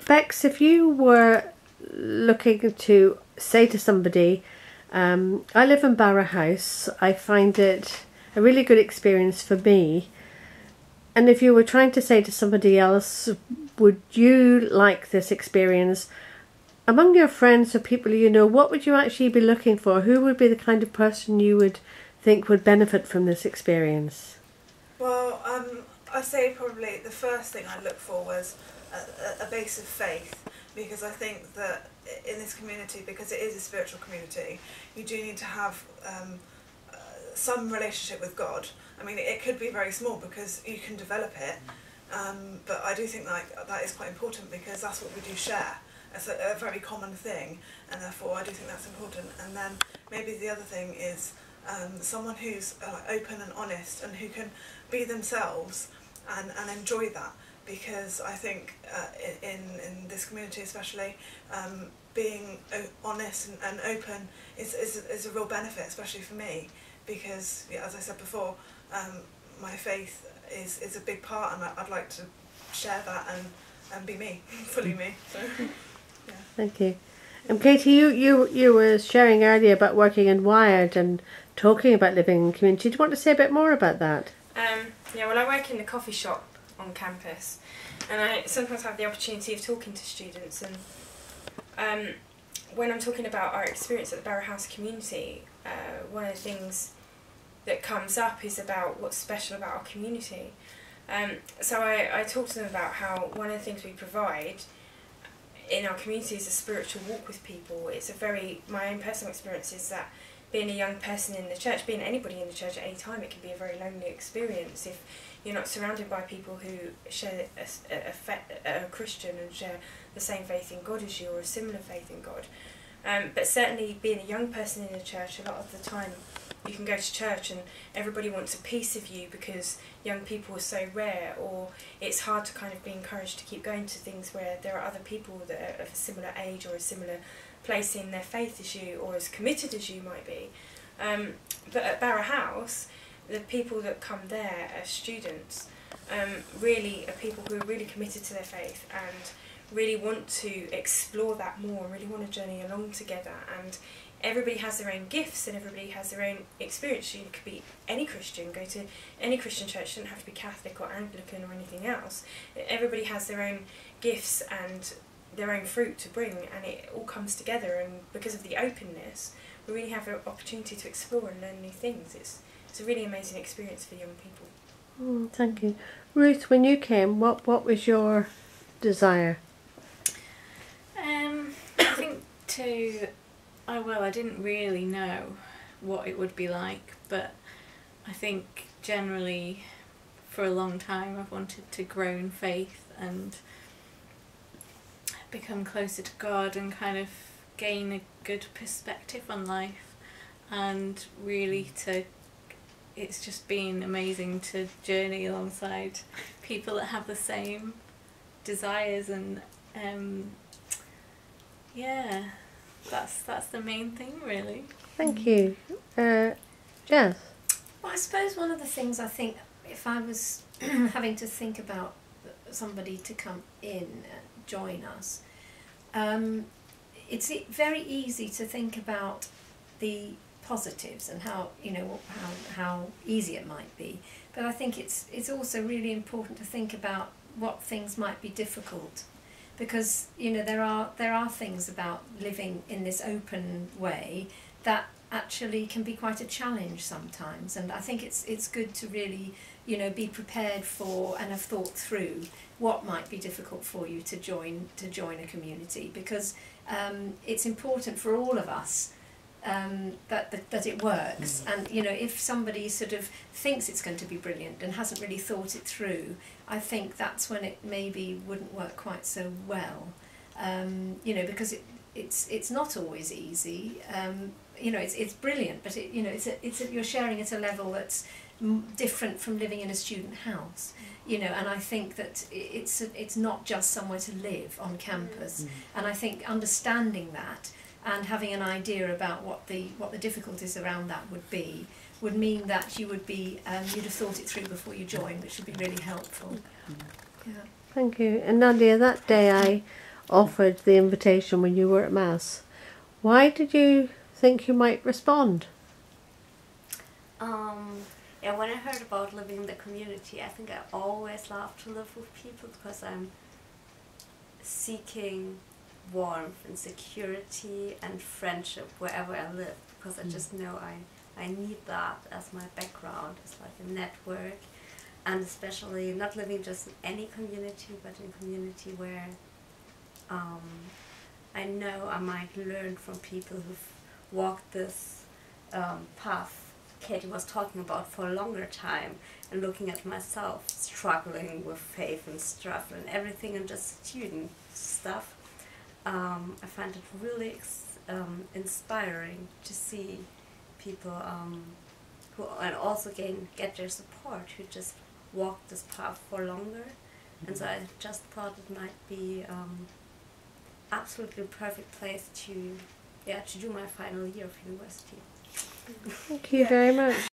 Bex, if you were looking to say to somebody, I live in Barat House, I find it a really good experience for me, and if you were trying to say to somebody else, would you like this experience, among your friends or people you know, what would you actually be looking for? Who would be the kind of person you would think would benefit from this experience? Well, I say probably the first thing I look for was a base of faith, because I think that in this community, because it is a spiritual community, you do need to have some relationship with God. I mean, it could be very small because you can develop it, but I do think that is quite important, because that's what we do share. It's a very common thing, and therefore I do think that's important. And then maybe the other thing is someone who's open and honest and who can be themselves and enjoy that, because I think in this community especially, being honest and open is a real benefit, especially for me, because as I said before, my faith is a big part, and I'd like to share that and be me, fully me. So, yeah. Thank you. Katie, you were sharing earlier about working in Wired and talking about living in community. Do you want to say a bit more about that? Yeah, well, I work in the coffee shop on campus, and I sometimes have the opportunity of talking to students, and when I'm talking about our experience at the Barat House community, one of the things that comes up is about what's special about our community. So I talk to them about how one of the things we provide in our community is a spiritual walk with people. It's my own personal experience is that being a young person in the church, being anybody in the church at any time, it can be a very lonely experience if you're not surrounded by people who share a Christian and share the same faith in God as you, or a similar faith in God. But certainly being a young person in a church, a lot of the time you can go to church and everybody wants a piece of you because young people are so rare, or it's hard to kind of be encouraged to keep going to things where there are other people that are of a similar age or a similar place in their faith as you, or as committed as you might be. But at Barat House, the people that come there as students really are people who are really committed to their faith and really want to explore that more, really want to journey along together, and everybody has their own gifts and everybody has their own experience. You could be any Christian, go to any Christian church, it doesn't have to be Catholic or Anglican or anything else. Everybody has their own gifts and their own fruit to bring, and it all comes together, and because of the openness we really have an opportunity to explore and learn new things. It's a really amazing experience for young people. Thank you. Ruth, when you came, what was your desire? I think I didn't really know what it would be like, but I think generally for a long time I've wanted to grow in faith and become closer to God and kind of gain a good perspective on life, and really it's just been amazing to journey alongside people that have the same desires, and yeah, that's the main thing really. Thank you. Jess? Well, I suppose one of the things I think, if I was having to think about somebody to come in and join us, it's very easy to think about the positives and how easy it might be, but I think it's also really important to think about what things might be difficult, because there are things about living in this open way that actually can be quite a challenge sometimes, and I think it's good to really be prepared for and have thought through what might be difficult for you to join a community, because it's important for all of us that it works. And if somebody sort of thinks it's going to be brilliant and hasn't really thought it through, I think that's when it maybe wouldn't work quite so well. Because it's not always easy. It's brilliant, but you're sharing at a level that's different from living in a student house. And I think that it's not just somewhere to live on campus. And I think understanding that and having an idea about what the difficulties around that would mean that you would be you'd have thought it through before you joined, which would be really helpful. Yeah. Thank you. And Nadia, that day I offered the invitation when you were at Mass. Why did you think you might respond? Yeah, when I heard about living in the community, I think I always love to live with people because I'm seeking warmth and security and friendship wherever I live, because I just know I need that as my background, as like a network, and especially not living just in any community, but in a community where I know I might learn from people who've walked this path Katie was talking about for a longer time, and looking at myself struggling with faith and stuff and everything and just student stuff. I find it really inspiring to see people who and also get their support, who just walk this path for longer. And so I just thought it might be absolutely perfect place to do my final year of university. Thank you very much.